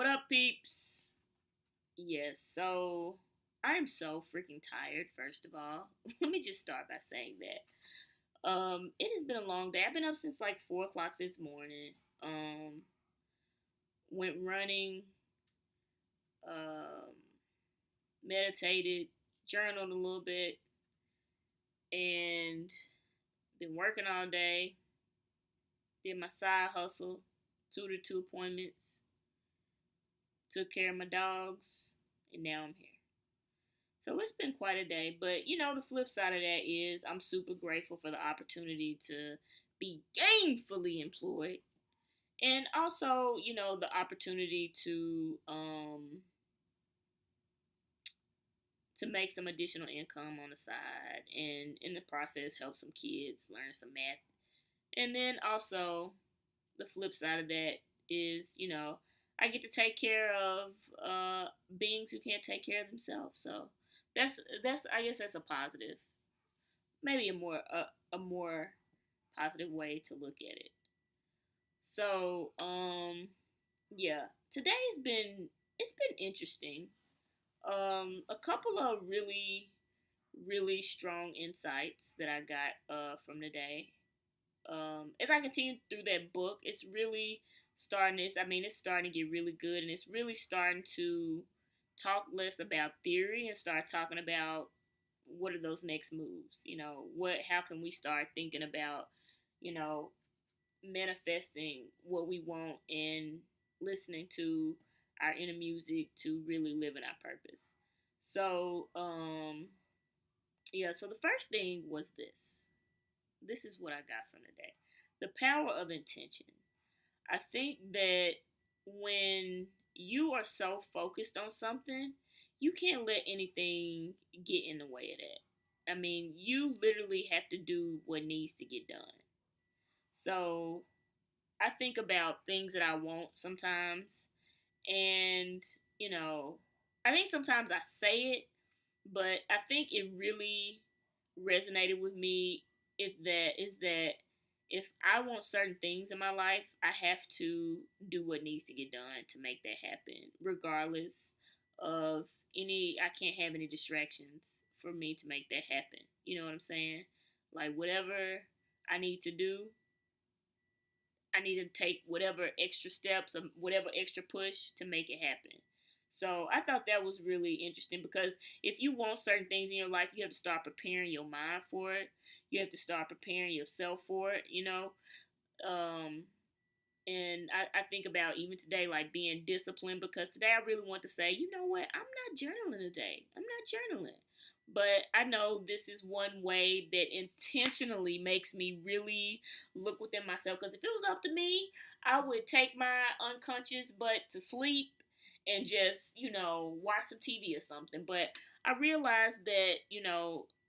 What up, peeps? Yes, so I'm so freaking tired, first of all. Let me just start by saying that. It has been a long day. I've been up since like 4 o'clock this morning. Um, went running, um, meditated, journaled a little bit, and been working all day. Did my side hustle, tutored 2 appointments, took care of my dogs, and now I'm here. So it's been quite a day, but the flip side of that is I'm super grateful for the opportunity to be gainfully employed and also, the opportunity to make some additional income on the side and in the process help some kids learn some math. And then also the flip side of that is, I get to take care of beings who can't take care of themselves. So that's I guess that's a positive, maybe a more positive way to look at it. So yeah, today's been it's been interesting. A couple of really strong insights that I got from the day. As I continue through that book, it's really starting this. I mean, it's starting to get really good, and it's really starting to talk less about theory and start talking about what are those next moves. How can we start thinking about, you know, manifesting what we want and listening to our inner music to really live in our purpose. So, yeah. So the first thing was this. This is what I got from the day. The power of intention. I think that when you are so focused on something, you can't let anything get in the way of that. I mean, you literally have to do what needs to get done. So I think about things that I want sometimes, and you know, I think sometimes I say it, but I think it really resonated with me if if I want certain things in my life, I have to do what needs to get done to make that happen, regardless of I can't have any distractions for me to make that happen. You know what I'm saying? Like whatever I need to do, I need to take whatever extra steps or whatever extra push to make it happen. So I thought that was really interesting because if you want certain things in your life, you have to start preparing your mind for it. You have to start preparing yourself for it. Um, and I think about even today, like being disciplined because today I really want to say, you know what, I'm not journaling today. I'm not journaling. But I know this is one way that intentionally makes me really look within myself. Because if it was up to me, I would take my unconscious butt to sleep and just, watch some TV or something. But I realized that,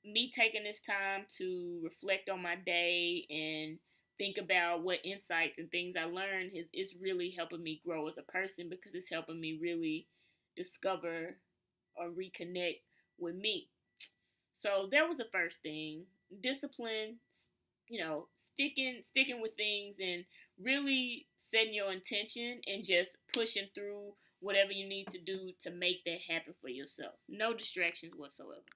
me taking this time to reflect on my day and think about what insights and things I learned is really helping me grow as a person because it's helping me really discover or reconnect with me. So that was the first thing. Discipline, sticking with things and really setting your intention and just pushing through whatever you need to do to make that happen for yourself. No distractions whatsoever.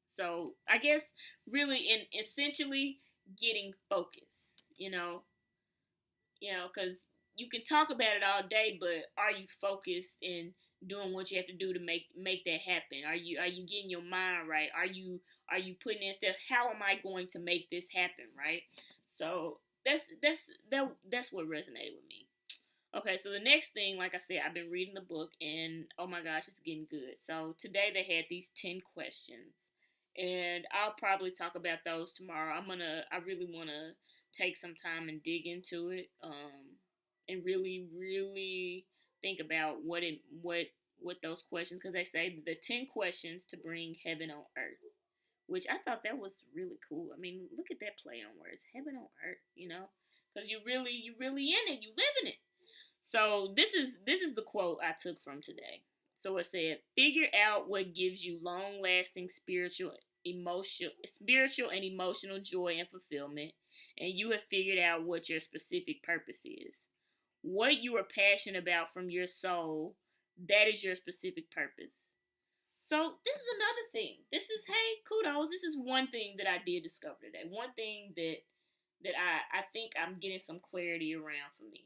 So I guess really in essentially getting focused, because you can talk about it all day, but are you focused in doing what you have to do to make that happen? Are you getting your mind right? Are you putting in steps? How am I going to make this happen? Right. So that's what resonated with me. Okay, so the next thing, like I said, I've been reading the book, and oh my gosh, it's getting good. So today they had these 10 questions, and I'll probably talk about those tomorrow. I really wanna take some time and dig into it, and really, really think about what those questions, because they say the 10 questions to bring heaven on earth, which I thought that was really cool. I mean, look at that play on words, heaven on earth, because you really in it, you live in it. So this is the quote I took from today. So it said, "Figure out what gives you long-lasting spiritual and emotional joy and fulfillment, and you have figured out what your specific purpose is. what you are passionate about from your soul, that is your specific purpose. So this is another thing. This is, hey, kudos. This is one thing that I did discover today. One thing that I think I'm getting some clarity around for me.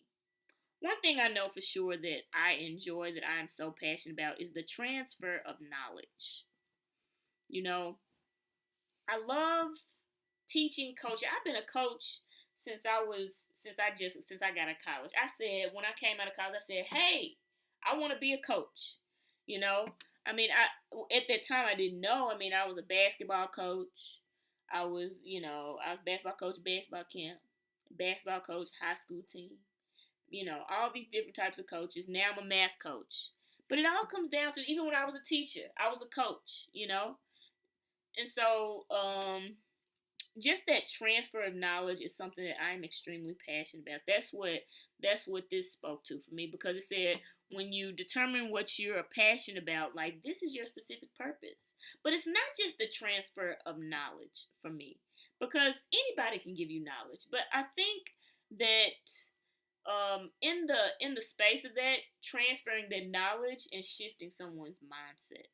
One thing I know for sure that I enjoy, that I am so passionate about, is the transfer of knowledge. You know, I love teaching, coaching. I've been a coach since I got out of college. I said, when I came out of college, I said, hey, I want to be a coach. You know, I mean, at that time I didn't know. I mean, I was a basketball coach. I was basketball coach, basketball camp, basketball coach, high school team. All these different types of coaches. Now I'm a math coach. But it all comes down to, even when I was a teacher, I was a coach. And so, just that transfer of knowledge is something that I'm extremely passionate about. That's what this spoke to for me, because it said, when you determine what you're passionate about, like, this is your specific purpose. But it's not just the transfer of knowledge for me, because anybody can give you knowledge. But I think that in the space of that, transferring that knowledge and shifting someone's mindset,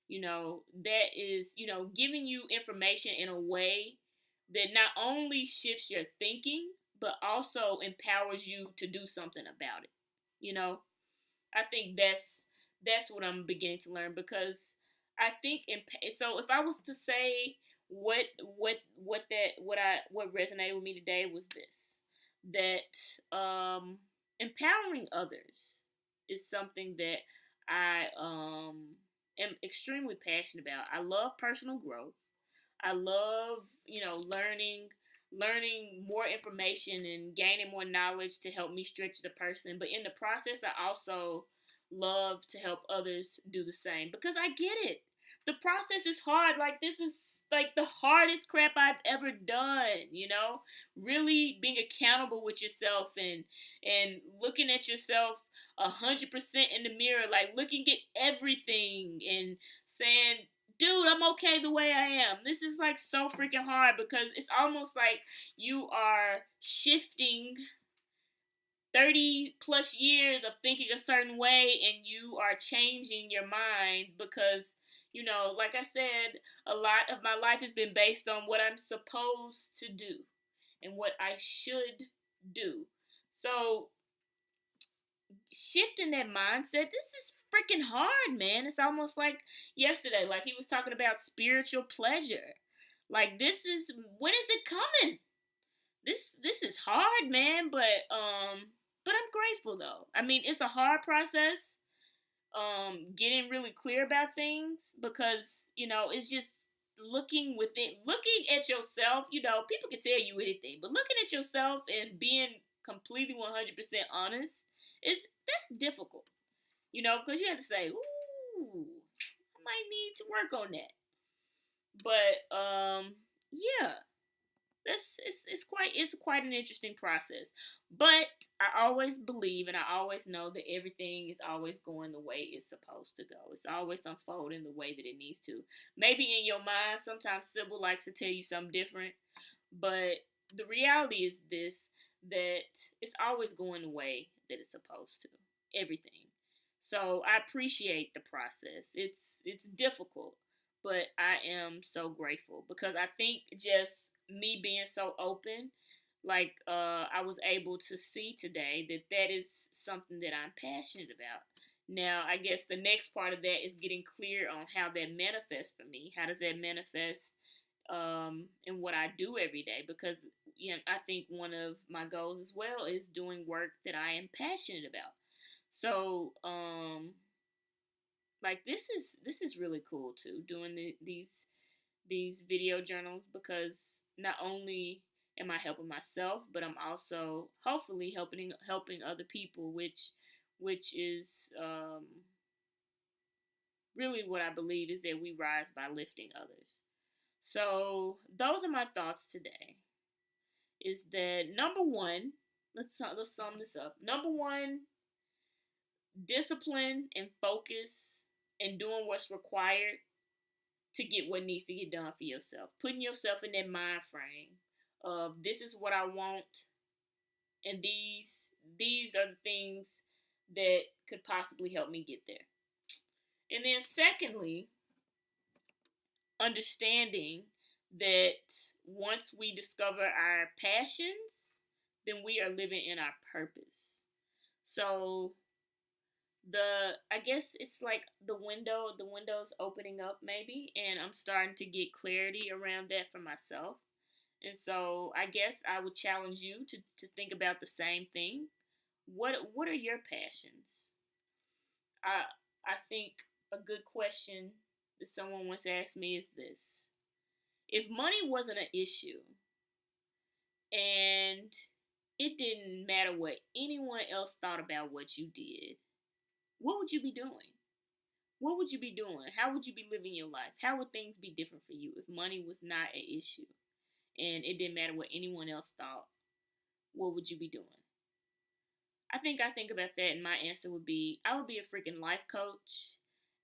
that is, giving you information in a way that not only shifts your thinking, but also empowers you to do something about it. I think that's what I'm beginning to learn, because I think so if I was to say what resonated with me today was this, that empowering others is something that I am extremely passionate about. I love personal growth. I love, learning more information and gaining more knowledge to help me stretch as a person. But in the process, I also love to help others do the same, because I get it. The process is hard. Like, this is like the hardest crap I've ever done, really being accountable with yourself and looking at yourself 100% in the mirror, like looking at everything and saying, dude, I'm okay the way I am. This is like so freaking hard, because it's almost like you are shifting 30 plus years of thinking a certain way, and you are changing your mind because, like I said, a lot of my life has been based on what I'm supposed to do and what I should do. So, shifting that mindset, this is freaking hard, man. It's almost like yesterday, like he was talking about spiritual pleasure. Like, when is it coming? This is hard, man, but I'm grateful though. I mean, it's a hard process, getting really clear about things, because, it's just looking at yourself. People can tell you anything, but looking at yourself and being completely 100% honest, that's difficult, because you have to say, ooh, I might need to work on that. But yeah, it's quite an interesting process. But I always believe, and I always know that everything is always going the way it's supposed to go. It's always unfolding the way that it needs to. Maybe in your mind, sometimes Sybil likes to tell you something different, but the reality is this, that it's always going the way that it's supposed to. Everything. So I appreciate the process. It's difficult, but I am so grateful, because I think just me being so open, like I was able to see today that is something that I'm passionate about. Now, I guess the next part of that is getting clear on how that manifests for me. How does that manifest in what I do every day? Because I think one of my goals as well is doing work that I am passionate about. So, like, this is really cool too, doing these video journals, because not only am I helping myself, but I'm also hopefully helping other people, which is really what I believe, is that we rise by lifting others. So those are my thoughts today. Is that number one? Let's sum this up. Number one, discipline and focus and doing what's required to get what needs to get done for yourself. Putting yourself in that mind frame of, this is what I want, And these are the things that could possibly help me get there. And then secondly, understanding that once we discover our passions, then we are living in our purpose. So I guess it's like the window's opening up maybe, and I'm starting to get clarity around that for myself. And so I guess I would challenge you to think about the same thing. What are your passions? I I think a good question that someone once asked me is this. If money wasn't an issue and it didn't matter what anyone else thought about what you did, what would you be doing? What would you be doing? How would you be living your life? How would things be different for you if money was not an issue and it didn't matter what anyone else thought? What would you be doing? I think about that, and my answer would be I would be a freaking life coach,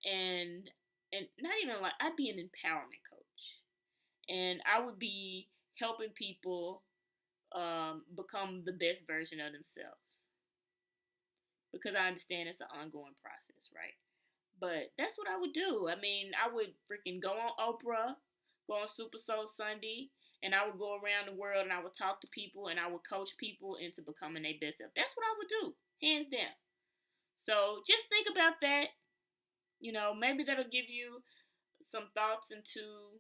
and not even like I'd be an empowerment coach, and I would be helping people become the best version of themselves because I understand it's an ongoing process, right? But that's what I would do. I mean, I would freaking go on Oprah, go on Super Soul Sunday, and I would go around the world and I would talk to people and I would coach people into becoming their best self. That's what I would do, hands down. So just think about that. You know, maybe that'll give you some thoughts into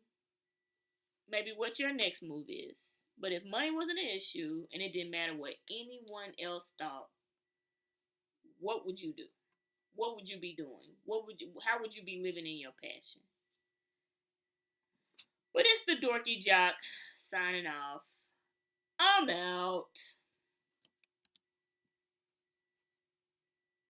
maybe what your next move is. But if money wasn't an issue and it didn't matter what anyone else thought, what would you do? What would you be doing? How would you be living in your passion? But it's the Dorky Jock signing off. I'm out.